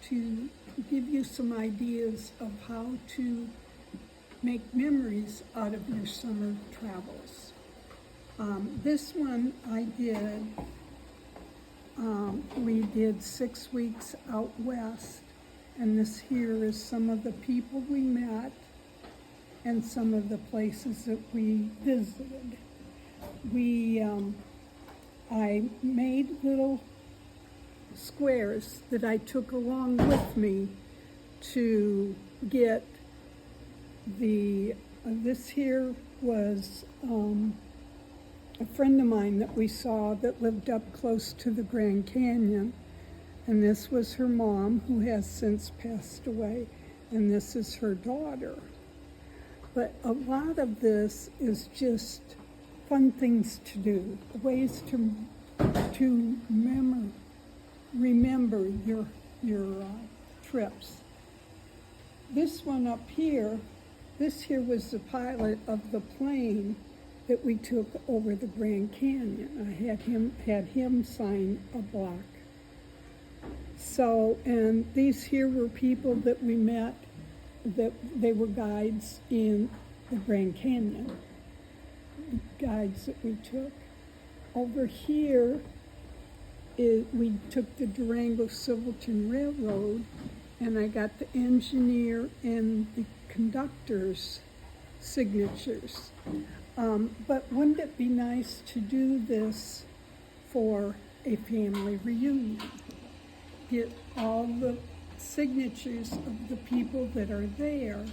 to give you some ideas of how to make memories out of your summer travels. This one I did, we did 6 weeks out west, and this here is some of the people we met and some of the places that we visited. I made little squares that I took along with me to get this here was a friend of mine that we saw that lived up close to the Grand Canyon, and this was her mom, who has since passed away, and this is her daughter. But a lot of this is just fun things to do, ways to remember your trips. This one up here, this here was the pilot of the plane that we took over the Grand Canyon. I had him sign a block. So, and these here were people that we met, that they were guides in the Grand Canyon, guides that we took. Over here, we took the Durango-Silverton Railroad, and I got the engineer and the conductor's signatures. But wouldn't it be nice to do this for a family reunion? Get all the signatures of the people that are there,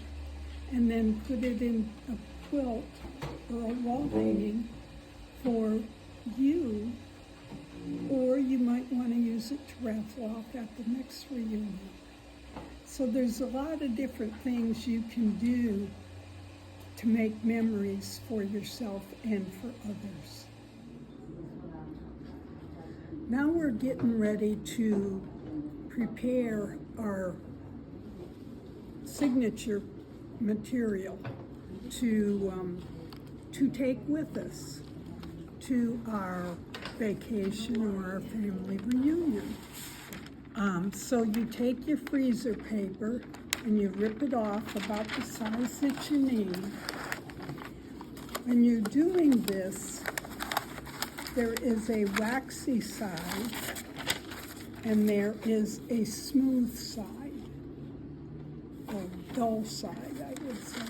and then put it in a quilt or a wall hanging for you, or you might want to use it to raffle off at the next reunion. So there's a lot of different things you can do to make memories for yourself and for others. Now we're getting ready to prepare our signature material to take with us to our vacation or our family reunion. So you take your freezer paper and you rip it off about the size that you need. When you're doing this, there is a waxy side and there is a smooth side, or dull side, I would say.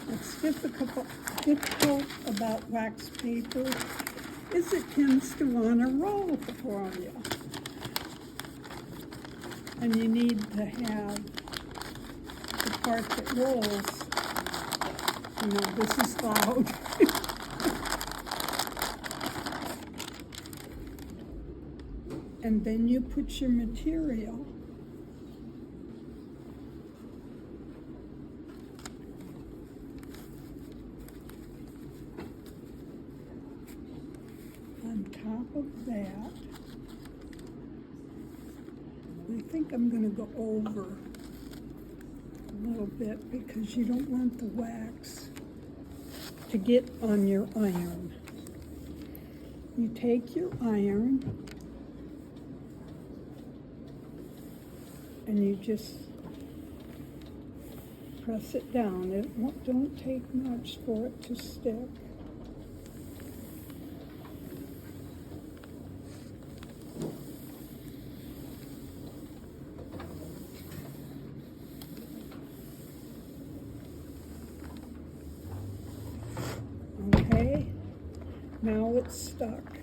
What's difficult about wax paper is it tends to want to roll for you. And you need to have the part that rolls. You know, this is loud. And then you put your material on top of that. I think I'm going to go over a little bit because you don't want the wax to get on your iron. You take your iron and you just press it down. Don't take much for it to stick. Okay, now it's stuck.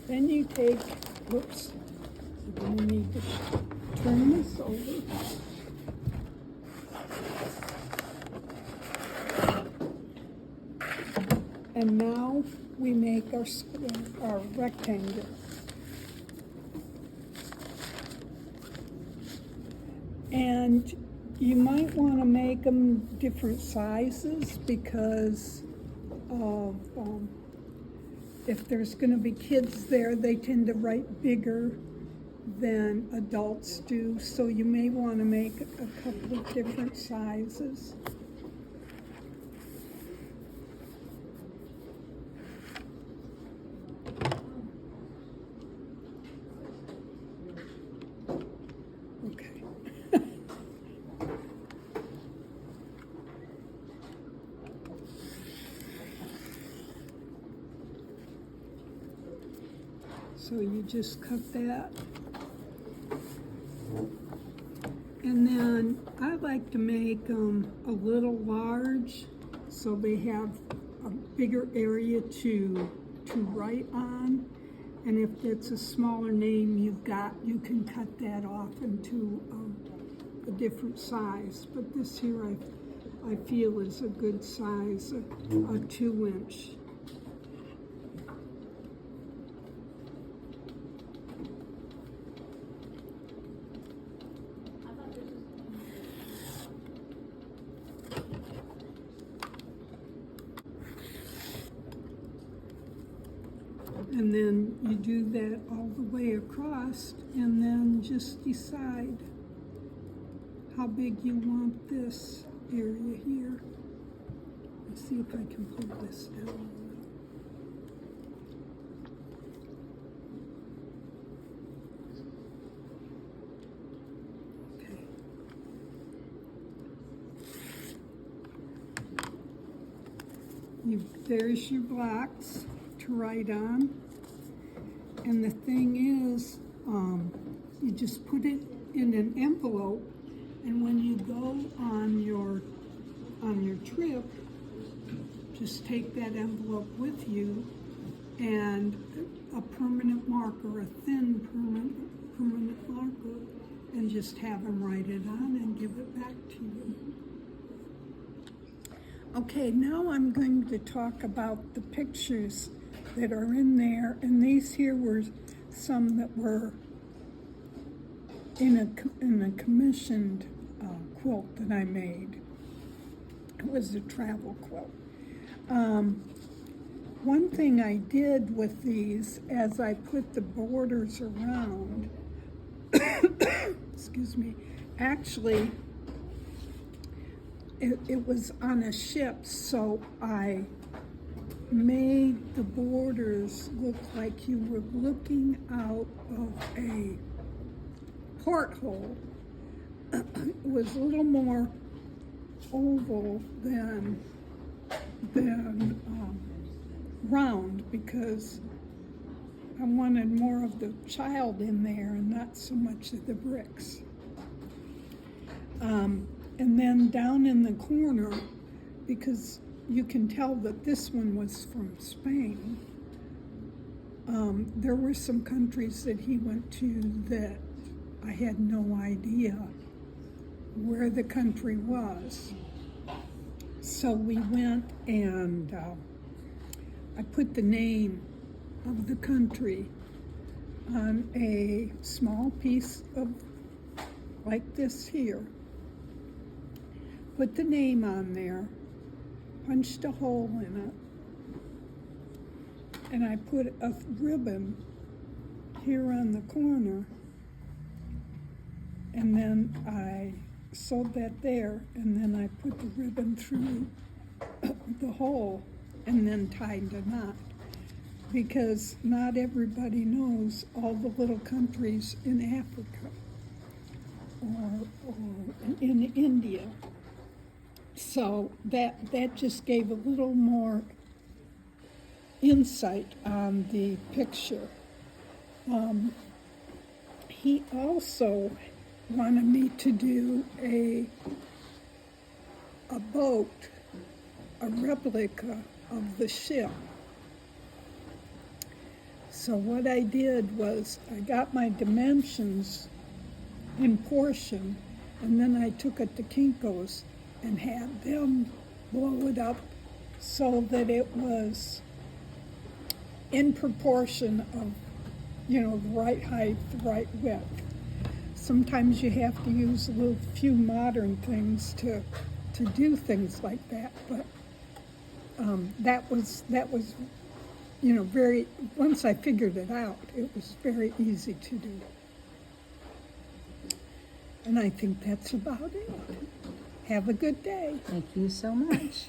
Then you take, whoops, then you need to turn this over. And now we make our rectangle. And you might want to make them different sizes because of if there's going to be kids there, they tend to write bigger than adults do, so you may want to make a couple of different sizes. So you just cut that. And then I like to make them a little large so they have a bigger area to write on. And if it's a smaller name you've got, you can cut that off into a different size. But this here I feel is a good size, a 2-inch. And then you do that all the way across, and then just decide how big you want this area here. Let's see if I can pull this down a little. Okay. There's your blocks to write on. And the thing is, you just put it in an envelope, and when you go on your trip, just take that envelope with you and a permanent marker, a thin permanent marker, and just have them write it on and give it back to you. Okay, now I'm going to talk about the pictures that are in there, and these here were some that were in a commissioned quilt that I made. It was a travel quilt. One thing I did with these, as I put the borders around, excuse me, actually it was on a ship, so I made the borders look like you were looking out of a porthole. It was a little more oval than round, because I wanted more of the child in there and not so much of the bricks. And then down in the corner, because you can tell that this one was from Spain, there were some countries that he went to that I had no idea where the country was. So we went and I put the name of the country on a small piece of, like this here. Put the name on there, punched a hole in it, and I put a ribbon here on the corner, and then I sewed that there, and then I put the ribbon through the hole and then tied a knot, because not everybody knows all the little countries in Africa or in India. So that just gave a little more insight on the picture. He also wanted me to do a boat, a replica of the ship. So what I did was I got my dimensions in portion, and then I took it to Kinko's and had them blow it up so that it was in proportion of, the right height, the right width. Sometimes you have to use a few modern things to do things like that, but that was very, once I figured it out, it was very easy to do. And I think that's about it. Have a good day. Thank you so much.